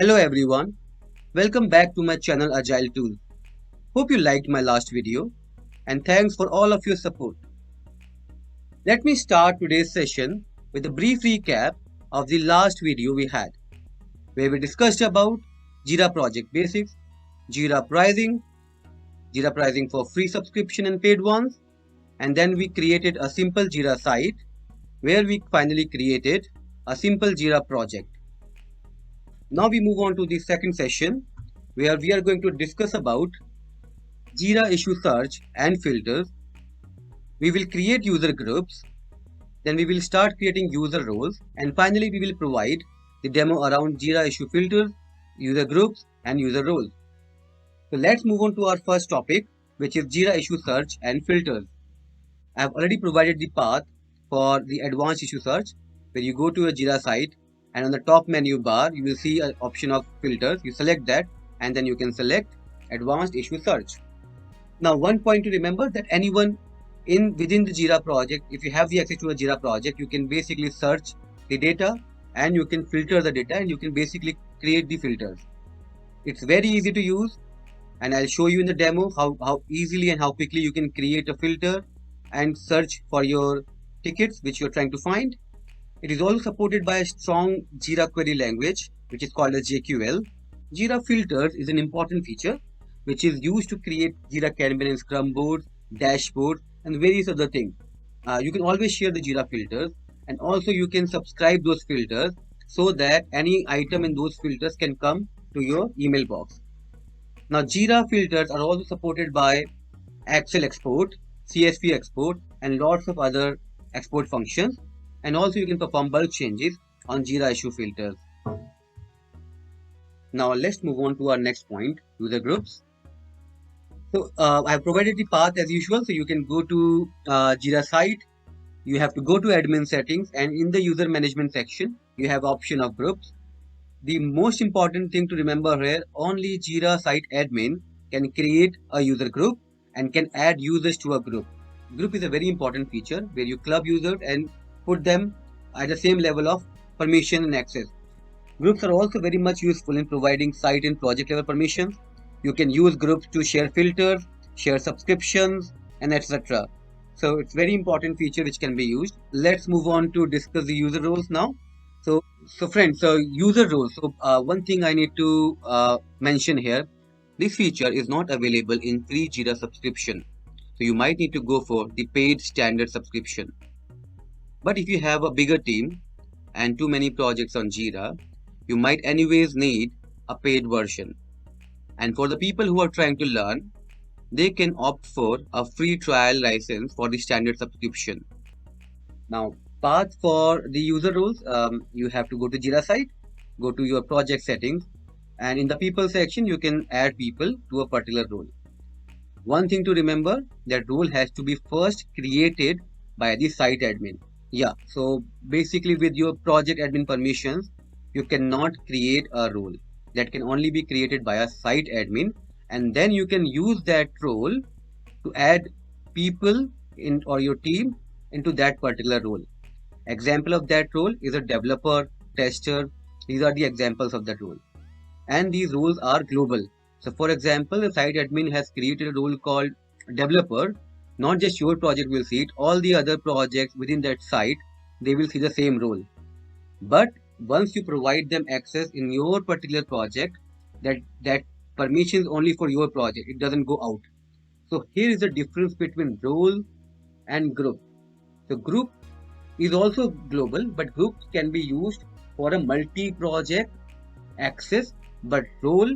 Hello everyone, welcome back to my channel Agile Tools. Hope you liked my last video and thanks for all of your support. Let me start today's session with a brief recap of the last video we had, where we discussed about Jira project basics, Jira pricing for free subscription and paid ones, and then we created a simple Jira site where we finally created a simple Jira project. Now we move on to the second session where we are going to discuss about Jira issue search and filters. We will create user groups, then we will start creating user roles, and finally we will provide the demo around Jira issue filters, user groups, and user roles. So let's move on to our first topic, which is Jira issue search and filters. I have already provided the path for the advanced issue search, where you go to a Jira site and on the top menu bar you will see an option of filters. You select that and then you can select advanced issue search. Now, one point to remember that anyone within the Jira project, if you have the access to a Jira project, you can basically search the data and you can filter the data and you can basically create the filters. It's very easy to use, and I'll show you in the demo how easily and how quickly you can create a filter and search for your tickets which you're trying to find. It is also supported by a strong Jira query language, which is called as JQL. Jira filters is an important feature which is used to create Jira Kanban and Scrum boards, dashboards, and various other things. You can always share the Jira filters, and also you can subscribe those filters so that any item in those filters can come to your email box. Now, Jira filters are also supported by Excel export, CSV export, and lots of other export functions. And also you can perform bulk changes on Jira issue filters. Now let's move on to our next point, user groups. So I have provided the path as usual. So you can go to Jira site. You have to go to admin settings, and in the user management section, you have option of groups. The most important thing to remember here, only Jira site admin can create a user group and can add users to a group. Group is a very important feature where you club users and put them at the same level of permission and access. Groups are also very much useful in providing site and project level permissions. You can use groups to share filters, share subscriptions, and etc. So it's very important feature which can be used. Let's move on to discuss the user roles now. So friends, so user roles. So one thing I need to mention here, this feature is not available in free Jira subscription. So you might need to go for the paid standard subscription. But if you have a bigger team and too many projects on Jira, you might anyways need a paid version. And for the people who are trying to learn, they can opt for a free trial license for the standard subscription. Now, path for the user roles, you have to go to Jira site, go to your project settings, and in the people section, you can add people to a particular role. One thing to remember, that role has to be first created by the site admin. Yeah, so basically with your project admin permissions, you cannot create a role. That can only be created by a site admin, and then you can use that role to add people in or your team into that particular role. Example of that role is a developer, tester. These are the examples of that role. And these roles are global. So for example, the site admin has created a role called developer. Not just your project will see it, all the other projects within that site, they will see the same role. But once you provide them access in your particular project, that permission is only for your project. It doesn't go out. So here is the difference between role and group. So group is also global, but group can be used for a multi-project access. But role,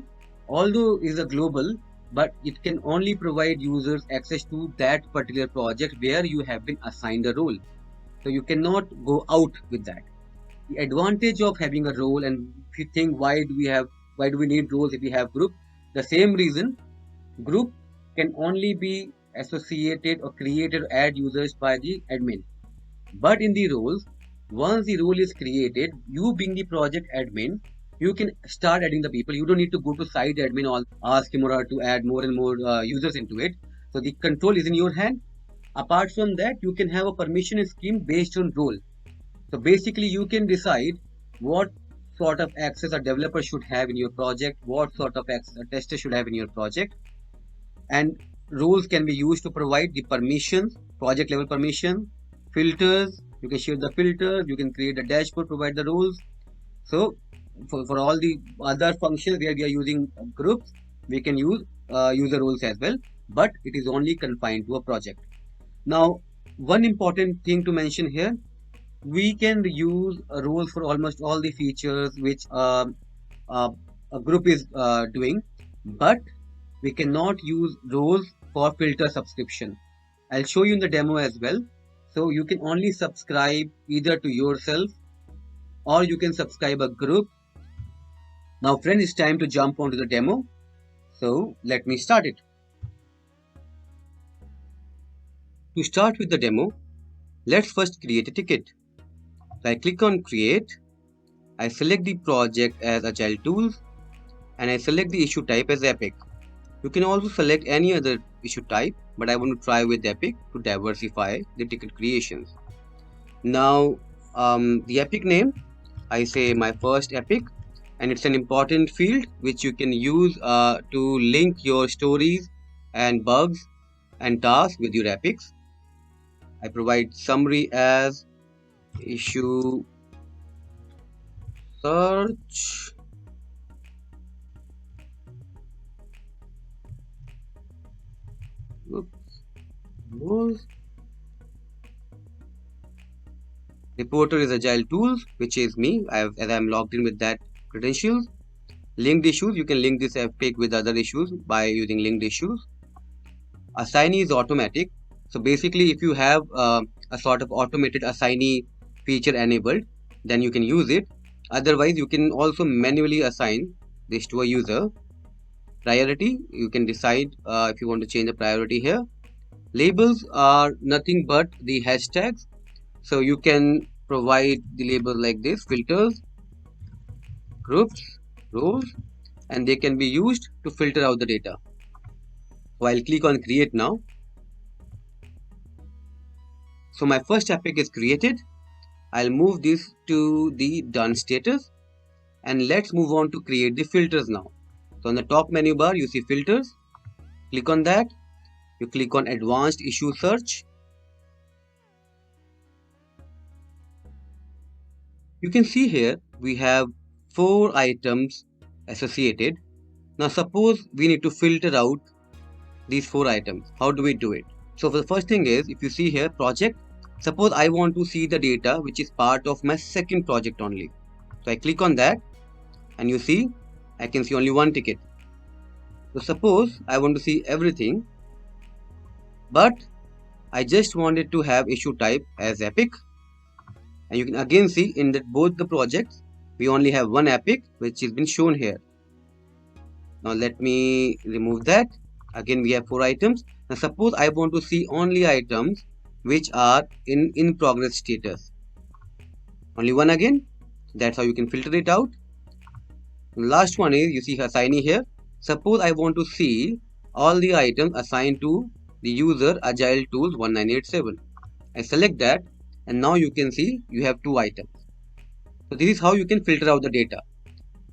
although is a global, but it can only provide users access to that particular project where you have been assigned a role. So you cannot go out with that. The advantage of having a role, and if you think why do we need roles if we have group, the same reason, group can only be associated or created or add users by the admin. But in the roles, once the role is created, you being the project admin, you can start adding the people. You don't need to go to site admin or ask him or her to add more and more users into it. So the control is in your hand. Apart from that, you can have a permission scheme based on role. So basically, you can decide what sort of access a developer should have in your project, what sort of access a tester should have in your project. And roles can be used to provide the permissions, project level permission, filters. You can share the filters, you can create a dashboard, provide the roles. So for all the other functions where we are using groups, we can use user roles as well, but it is only confined to a project. Now, one important thing to mention here, we can use roles for almost all the features which uh, a group is doing, but we cannot use roles for filter subscription. I'll show you in the demo as well. So you can only subscribe either to yourself or you can subscribe a group. Now friends, it's time to jump onto the demo. So let me start it. To start with the demo, let's first create a ticket. So I click on create. I select the project as Agile Tools and I select the issue type as Epic. You can also select any other issue type, but I want to try with Epic to diversify the ticket creations. Now, the Epic name, I say my first Epic, and it's an important field which you can use to link your stories and bugs and tasks with your epics. I provide summary as issue search. Oops. Reporter is Agile Tools, which is me, as I'm logged in with that credentials. Linked issues, you can link this epic with other issues by using linked issues. Assignee is automatic. So basically, if you have a sort of automated assignee feature enabled, then you can use it. Otherwise, you can also manually assign this to a user. Priority, you can decide if you want to change the priority here. Labels are nothing but the hashtags. So you can provide the labels like this: filters, groups, roles, and they can be used to filter out the data. So I'll click on create now. So my first epic is created. I'll move this to the done status and let's move on to create the filters now. So on the top menu bar, you see filters. Click on that. You click on advanced issue search. You can see here we have 4 items associated. Now suppose we need to filter out these 4 items. How do we do it? So the first thing is, if you see here project, suppose I want to see the data which is part of my second project only. So I click on that and you see I can see only one ticket. So suppose I want to see everything, but I just wanted to have issue type as epic, and you can again see in that both the projects we only have one epic which has been shown here. Now let me remove that. Again we have 4 items. Now suppose I want to see only items which are in progress status. Only one again. That's how you can filter it out. The last one is, you see assignee here. Suppose I want to see all the items assigned to the user Agile Tools 1987. I select that and now you can see you have 2 items. So this is how you can filter out the data.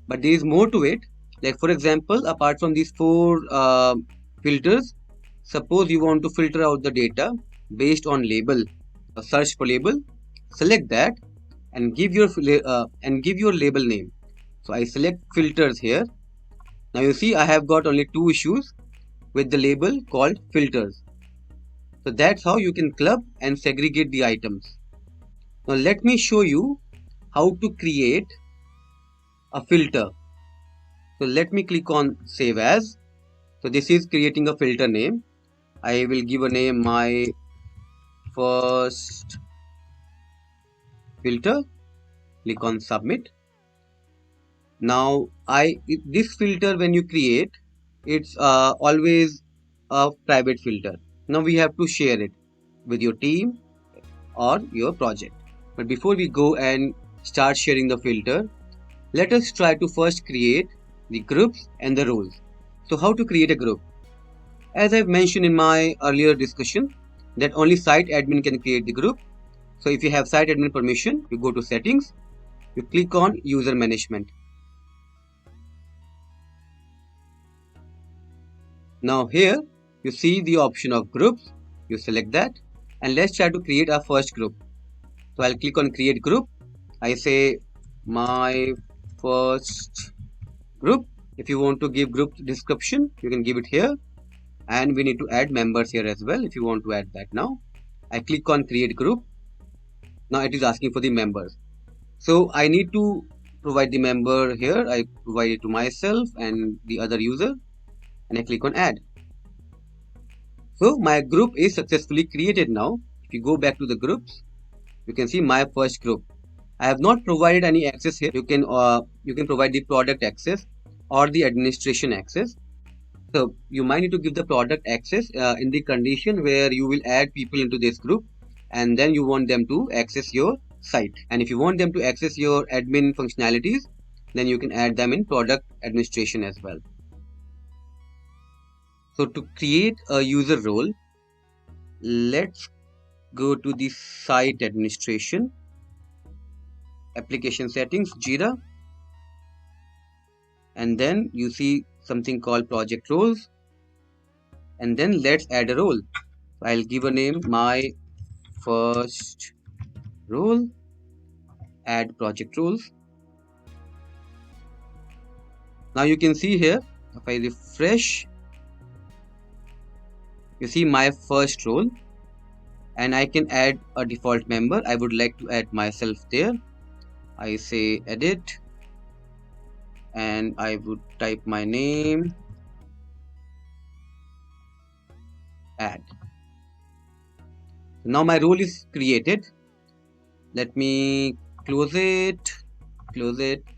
But there is more to it. Like for example, apart from these 4 filters, suppose you want to filter out the data based on label, search for label, select that and give your label name. So I select filters here. Now you see I have got only 2 issues with the label called filters. So that's how you can club and segregate the items. Now let me show you how to create a filter. So let me click on save as. So this is creating a filter name. I will give a name my first filter. Click on submit. Now this filter when you create, it's always a private filter. Now we have to share it with your team or your project. But before we go and start sharing the filter, let us try to first create the groups and the roles. So how to create a group? As I've mentioned in my earlier discussion, that only site admin can create the group. So if you have site admin permission, you go to settings You click on user management. Now here you see the option of groups. You select that and let's try to create our first group. So I'll click on create group. I say my first group. If you want to give group description, you can give it here, and we need to add members here as well if you want to add that. Now I click on create group. Now it is asking for the members, so I need to provide the member here. I provide it to myself and the other user, and I click on add. So my group is successfully created. Now if you go back to the groups, you can see my first group. I have not provided any access here. You can provide the product access or the administration access. So you might need to give the product access in the condition where you will add people into this group, and then you want them to access your site. And if you want them to access your admin functionalities, then you can add them in product administration as well. So to create a user role, let's go to the site administration, application settings, Jira, and then you see something called project roles, and then let's add a role. I'll give a name, my first role, add project roles. Now you can see here, if I refresh, you see my first role, and I can add a default member. I would like to add myself there. I say edit, and I would type my name, add. Now my role is created. Let me close it,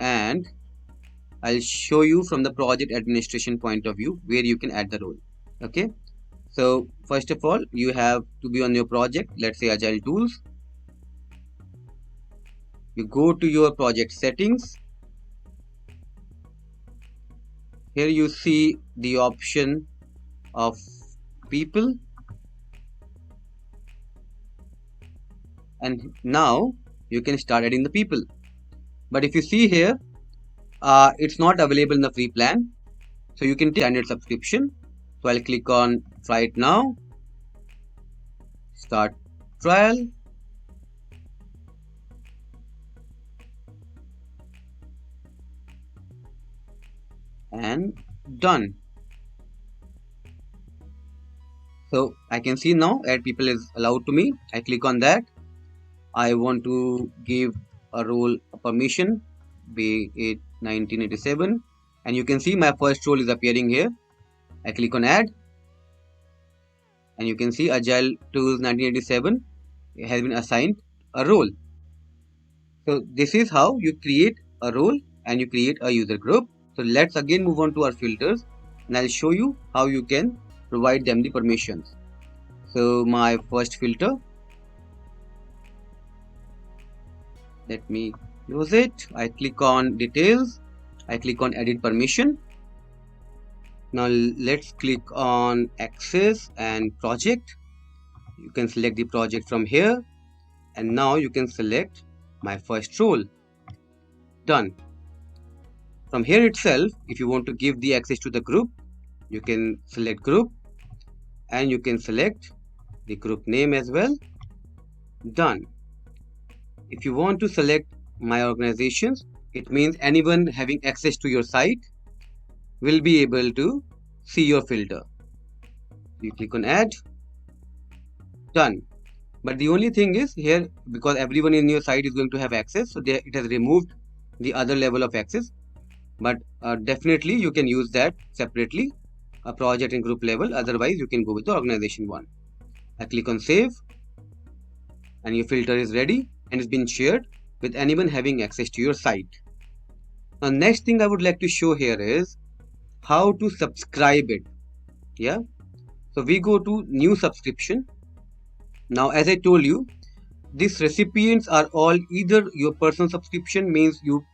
and I'll show you from the project administration point of view where you can add the role. Okay, so first of all, you have to be on your project, let's say Agile Tools. You go to your project settings. Here you see the option of people, and now you can start adding the people. But if you see here, it's not available in the free plan, so you can take standard subscription. So I'll click on try it now, start trial, and done. So I can see now add people is allowed to me. I click on that. I want to give a role a permission, be it 1987, and you can see my first role is appearing here. I click on add, and you can see Agile Tools 1987 has been assigned a role. So this is how you create a role and you create a user group. So let's again move on to our filters, and I'll show you how you can provide them the permissions. So my first filter, let me close it. I click on details. I click on edit permission. Now let's click on access and project. You can select the project from here, and now you can select my first role. Done. From here itself, if you want to give the access to the group, you can select group, and you can select the group name as well. Done. If you want to select my organizations, it means anyone having access to your site will be able to see your filter. You click on add. Done. But the only thing is here, because everyone in your site is going to have access, so it has removed the other level of access. But definitely you can use that separately, a project and group level. Otherwise you can go with the organization one. I click on save, and your filter is ready and it's been shared with anyone having access to your site. Now next thing I would like to show here is how to subscribe it. Yeah, so we go to new subscription. Now as I told you, these recipients are all either your personal subscription, means you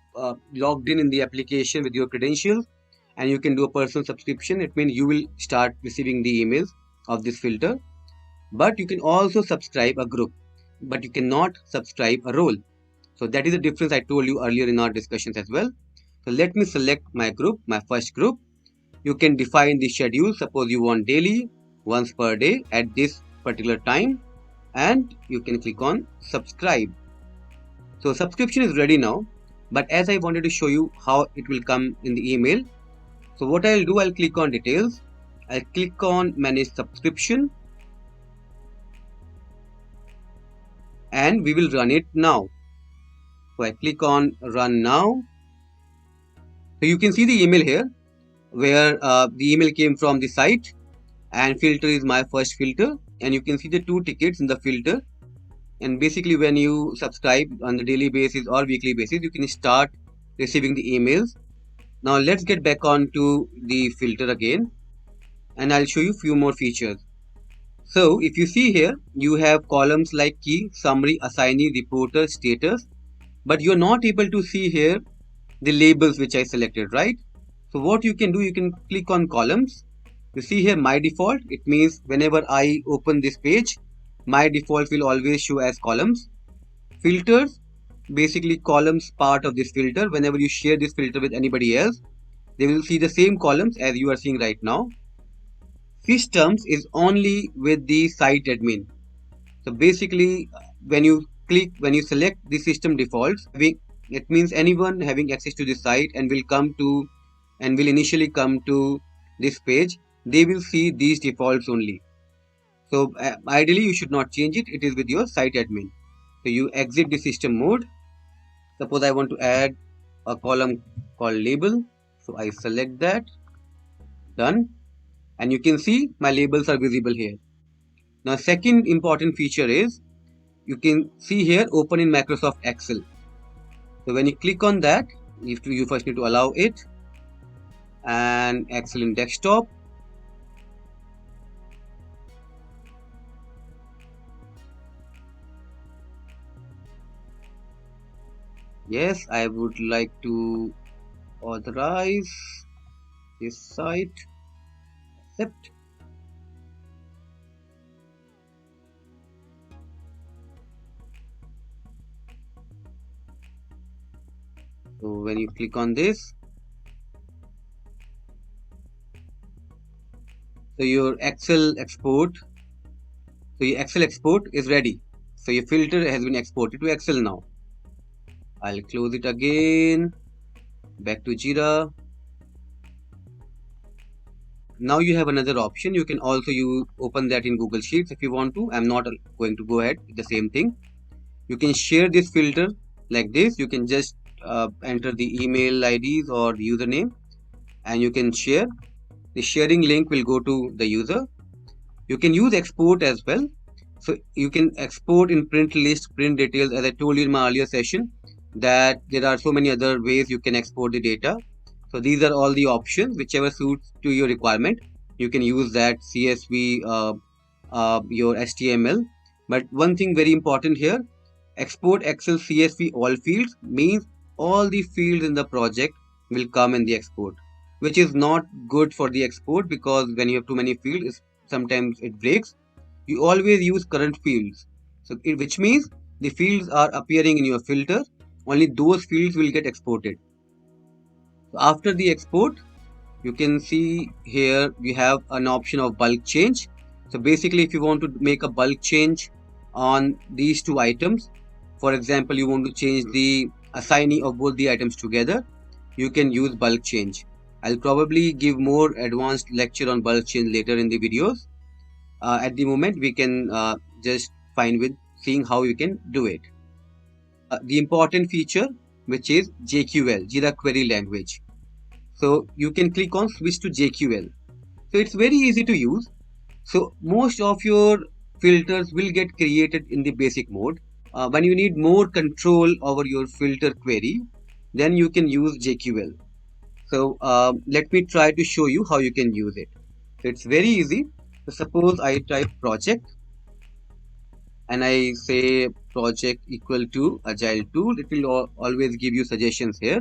logged in the application with your credentials, and you can do a personal subscription. It means you will start receiving the emails of this filter. But you can also subscribe a group, but you cannot subscribe a role. So that is the difference I told you earlier in our discussions as well. So let me select my group, my first group. You can define the schedule. Suppose you want daily, once per day at this particular time, and you can click on subscribe. So subscription is ready now, but as I wanted to show you how it will come in the email. So what I'll do, I'll click on details. I'll click on manage subscription, and we will run it now. So I click on run now. So you can see the email here where the email came from the site, and filter is my first filter, and you can see the 2 tickets in the filter. And basically when you subscribe on the daily basis or weekly basis, you can start receiving the emails. Now let's get back on to the filter again, and I'll show you few more features. So if you see here, you have columns like key, summary, assignee, reporter, status, but you're not able to see here the labels which I selected, right? So what you can do, you can click on columns. You see here my default, it means whenever I open this page, my default will always show as columns. Filters, basically columns part of this filter. Whenever you share this filter with anybody else, they will see the same columns as you are seeing right now. Systems is only with the site admin. So basically when you select the system defaults, it means anyone having access to this site and will initially come to this page, they will see these defaults only. So ideally you should not change it. It is with your site admin. So you exit the system mode. Suppose I want to add a column called label. So I select that, done, and you can see my labels are visible here. Now second important feature is, you can see here open in Microsoft Excel. So when you click on that, you first need to allow it, and Excel in desktop. Yes, I would like to authorize this site, accept. So when you click on this, so your Excel export is ready. So your filter has been exported to Excel now. I'll close it again, back to Jira. Now you have another option. You can also open that in Google Sheets if you want to. I'm not going to go ahead with the same thing. You can share this filter like this. You can just enter the email IDs or the username, and you can share. The sharing link will go to the user. You can use export as well. So you can export in print list, print details. As I told you in my earlier session, that there are so many other ways you can export the data. So these are all the options, whichever suits to your requirement. You can use that CSV, your HTML. But one thing very important here, export Excel CSV all fields means all the fields in the project will come in the export, which is not good for the export, because when you have too many fields, sometimes it breaks. You always use current fields. So which means the fields are appearing in your filter, only those fields will get exported. So after the export, you can see here we have an option of bulk change. So basically if you want to make a bulk change on these 2 items, for example you want to change the assignee of both the items together, you can use bulk change. I'll probably give more advanced lecture on bulk change later in the videos. At the moment we can just fine with seeing how you can do it. The important feature, which is JQL, Jira Query Language. So you can click on switch to JQL. So it's very easy to use. So most of your filters will get created in the basic mode. When you need more control over your filter query, then you can use JQL. So let me try to show you how you can use it. So it's very easy. So suppose I type project and I say project equal to agile tool. It will always give you suggestions here.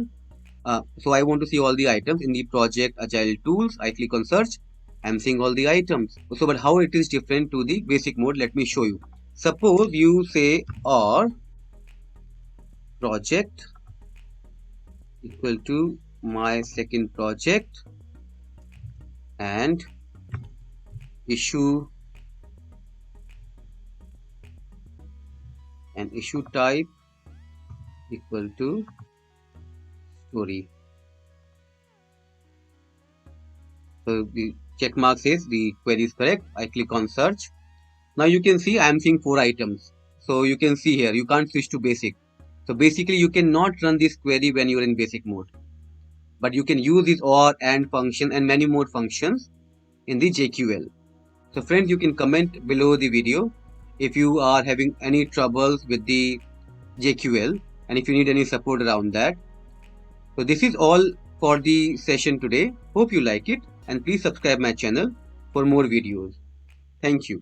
So I want to see all the items in the project agile tools. I click on search. I'm seeing all the items. So but how it is different to the basic mode, let me show you. Suppose you say or project equal to my second project and issue and issue type equal to story. So the check mark says the query is correct. I click on search. Now you can see I am seeing 4 items. So you can see here you can't switch to basic. So basically you cannot run this query when you are in basic mode. But you can use this OR, AND function and many more functions in the JQL. So friends, you can comment below the video if you are having any troubles with the JQL and if you need any support around that. So this is all for the session today. Hope you like it and please subscribe my channel for more videos. Thank you.